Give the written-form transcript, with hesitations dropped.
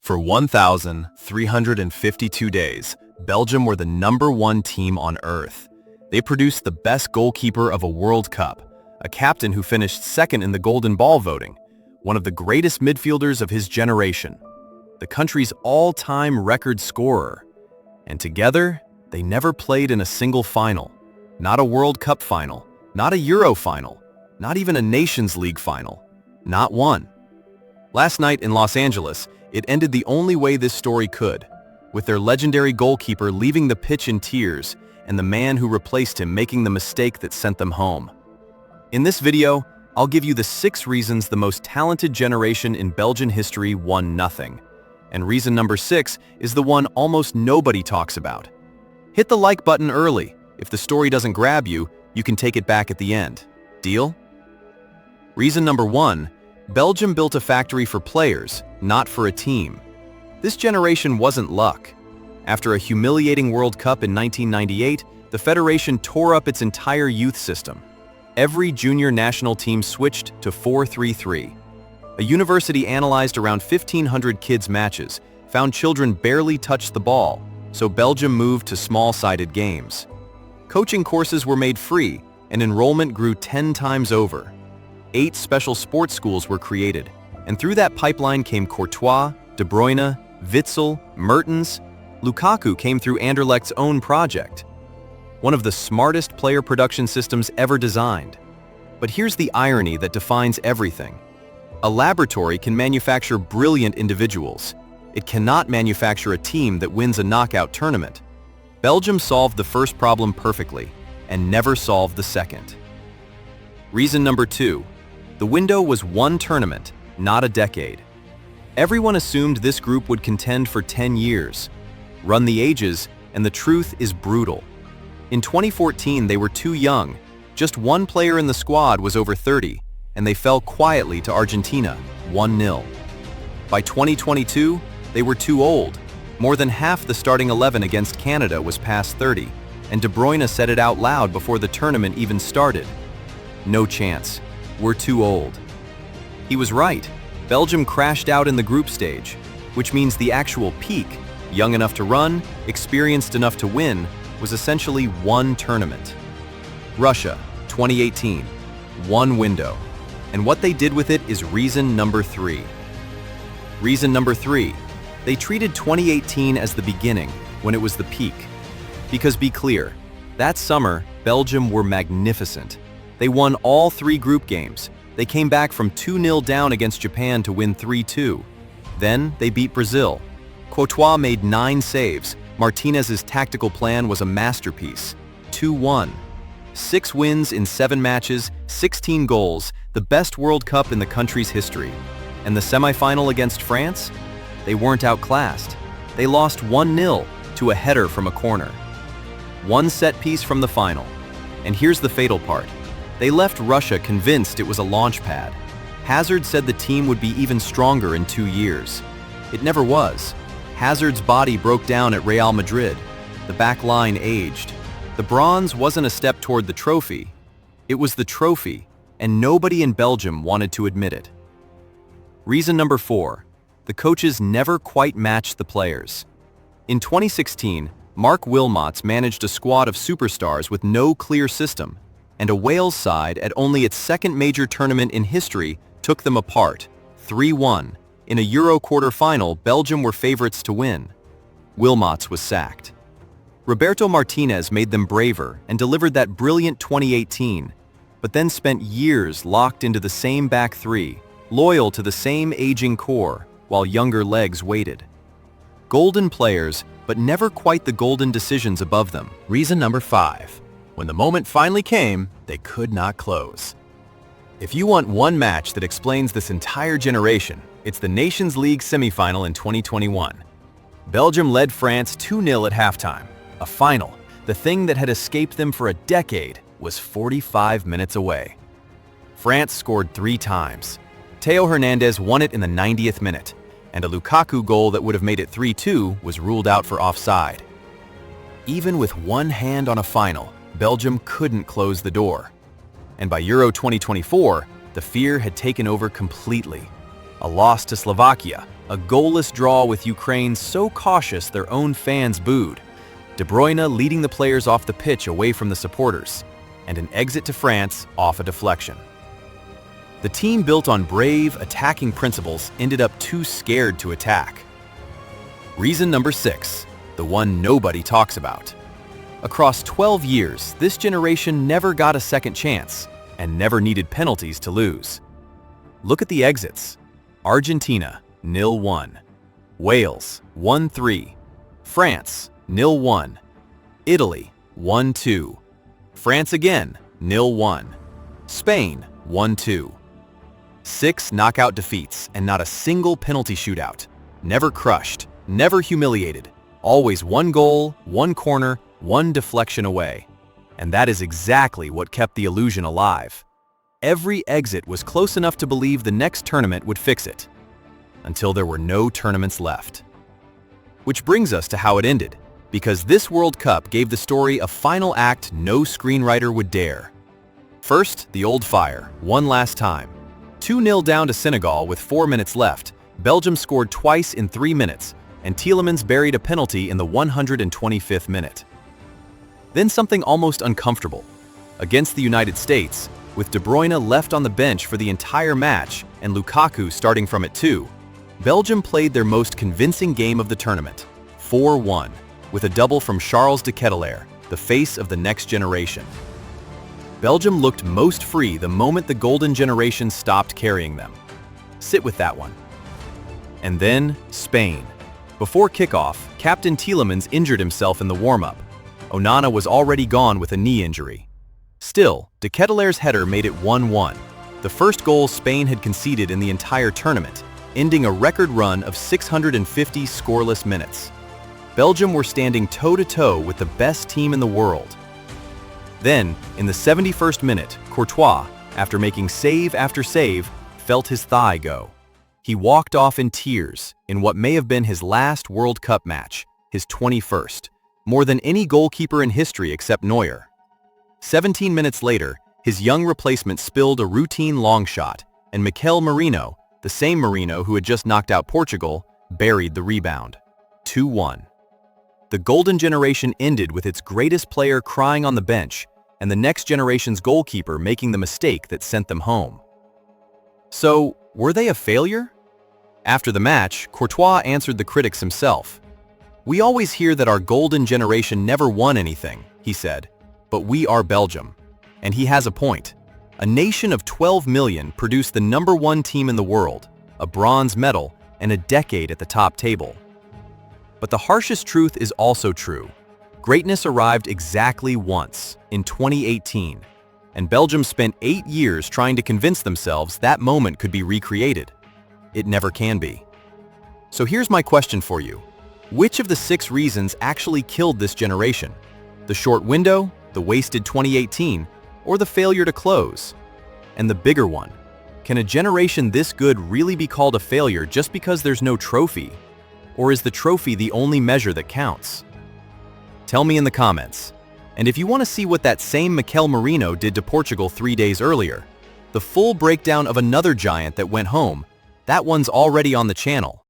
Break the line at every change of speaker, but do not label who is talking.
For 1,352 days, Belgium were the #1 team on Earth. They produced the best goalkeeper of a World Cup, a captain who finished second in the Golden Ball voting, one of the greatest midfielders of his generation, the country's all-time record scorer. And together, they never played in a single final, not a World Cup final, not a Euro final, not even a Nations League final, not one. Last night in Los Angeles, it ended the only way this story could, with their legendary goalkeeper leaving the pitch in tears and the man who replaced him making the mistake that sent them home. In this video, I'll give you the 6 reasons the most talented generation in Belgian history won nothing. And reason number 6 is the one almost nobody talks about. Hit the like button early. If the story doesn't grab you, you can take it back at the end. Deal? Reason number 1, Belgium built a factory for players, not for a team. This generation wasn't luck. After a humiliating World Cup in 1998, the Federation tore up its entire youth system. Every junior national team switched to 4-3-3. A university analyzed around 1,500 kids' matches, found children barely touched the ball, so Belgium moved to small-sided games. Coaching courses were made free, and enrollment grew 10 times over. 8 special sports schools were created, and through that pipeline came Courtois, De Bruyne, Witsel, Mertens. Lukaku came through Anderlecht's own project. One of the smartest player production systems ever designed. But here's the irony that defines everything. A laboratory can manufacture brilliant individuals. It cannot manufacture a team that wins a knockout tournament. Belgium solved the first problem perfectly, and never solved the second. Reason number 2. The window was one tournament, not a decade. Everyone assumed this group would contend for 10 years. Run the ages, and the truth is brutal. In 2014, they were too young. Just one player in the squad was over 30, and they fell quietly to Argentina, 1-0. By 2022, they were too old. More than half the starting 11 against Canada was past 30, and De Bruyne said it out loud before the tournament even started. No chance. We're too old. He was right. Belgium crashed out in the group stage, which means the actual peak, young enough to run, experienced enough to win, was essentially one tournament. Russia, 2018, one window. And what they did with it is reason number 3. Reason number 3, they treated 2018 as the beginning, when it was the peak. Because be clear, that summer, Belgium were magnificent. They won all 3 group games. They came back from 2-0 down against Japan to win 3-2. Then they beat Brazil. Courtois made 9 saves. Martinez's tactical plan was a masterpiece. 2-1. 6 wins in 7 matches, 16 goals, the best World Cup in the country's history. And the semifinal against France? They weren't outclassed. They lost 1-0 to a header from a corner. 1 set piece from the final. And here's the fatal part. They left Russia convinced it was a launch pad. Hazard said the team would be even stronger in 2 years. It never was. Hazard's body broke down at Real Madrid. The back line aged. The bronze wasn't a step toward the trophy. It was the trophy, and nobody in Belgium wanted to admit it. Reason number 4. The coaches never quite matched the players. In 2016, Mark Wilmots managed a squad of superstars with no clear system, and a Wales side at only its second major tournament in history took them apart, 3-1. In a Euro quarter-final, Belgium were favorites to win. Wilmots was sacked. Roberto Martinez made them braver and delivered that brilliant 2018, but then spent years locked into the same back 3, loyal to the same aging core, while younger legs waited. Golden players, but never quite the golden decisions above them.
Reason number 5. When the moment finally came, they could not close.
If you want one match that explains this entire generation, it's the Nations League semifinal in 2021. Belgium led France 2-0 at halftime. A final, the thing that had escaped them for a decade, was 45 minutes away. France scored 3 times. Theo Hernandez won it in the 90th minute, and a Lukaku goal that would have made it 3-2 was ruled out for offside. Even with one hand on a final, Belgium couldn't close the door. And by Euro 2024, the fear had taken over completely. A loss to Slovakia, A goalless draw with Ukraine so cautious their own fans booed. De Bruyne leading the players off the pitch away from the supporters, and an exit to France off a deflection. The team built on brave, attacking principles ended up too scared to attack. Reason number 6, the one nobody talks about. Across 12 years, this generation never got a second chance and never needed penalties to lose. Look at the exits. Argentina, 0-1. Wales, 1-3. France, 0-1. Italy, 1-2. France again, 0-1. Spain, 1-2. 6 knockout defeats and not a single penalty shootout. Never crushed, never humiliated. Always one goal, one corner, one deflection away. And that is exactly what kept the illusion alive. Every exit was close enough to believe the next tournament would fix it, until there were no tournaments left. Which brings us to how it ended, because this World Cup gave the story a final act no screenwriter would dare. First, the old fire, one last time. 2-0 down to Senegal with 4 minutes left, Belgium scored twice in 3 minutes, and Tielemans buried a penalty in the 125th minute. Then something almost uncomfortable. Against the United States, with De Bruyne left on the bench for the entire match and Lukaku starting from it too, Belgium played their most convincing game of the tournament, 4-1, with a double from Charles de Ketelaere, the face of the next generation. Belgium looked most free the moment the Golden Generation stopped carrying them. Sit with that one. And then, Spain. Before kickoff, Captain Tielemans injured himself in the warm-up. Onana was already gone with a knee injury. Still, de Ketelaire's header made it 1-1, the first goal Spain had conceded in the entire tournament, ending a record run of 650 scoreless minutes. Belgium were standing toe-to-toe with the best team in the world. Then, in the 71st minute, Courtois, after making save after save, felt his thigh go. He walked off in tears in what may have been his last World Cup match, his 21st, more than any goalkeeper in history except Neuer. 17 minutes later, his young replacement spilled a routine long shot, and Mikel Merino, the same Merino who had just knocked out Portugal, buried the rebound. 2-1. The Golden Generation ended with its greatest player crying on the bench, and the next generation's goalkeeper making the mistake that sent them home. So, were they a failure? After the match, Courtois answered the critics himself. "We always hear that our Golden Generation never won anything," he said. "But we are Belgium." And he has a point. A nation of 12 million produced the #1 team in the world, a bronze medal, and a decade at the top table. But the harshest truth is also true. Greatness arrived exactly once, in 2018, and Belgium spent 8 years trying to convince themselves that moment could be recreated. It never can be. So here's my question for you. Which of the 6 reasons actually killed this generation? The short window, the wasted 2018, or the failure to close? And the bigger one, can a generation this good really be called a failure just because there's no trophy? Or is the trophy the only measure that counts? Tell me in the comments. And if you want to see what that same Mikel Merino did to Portugal 3 days earlier, the full breakdown of another giant that went home, that one's already on the channel.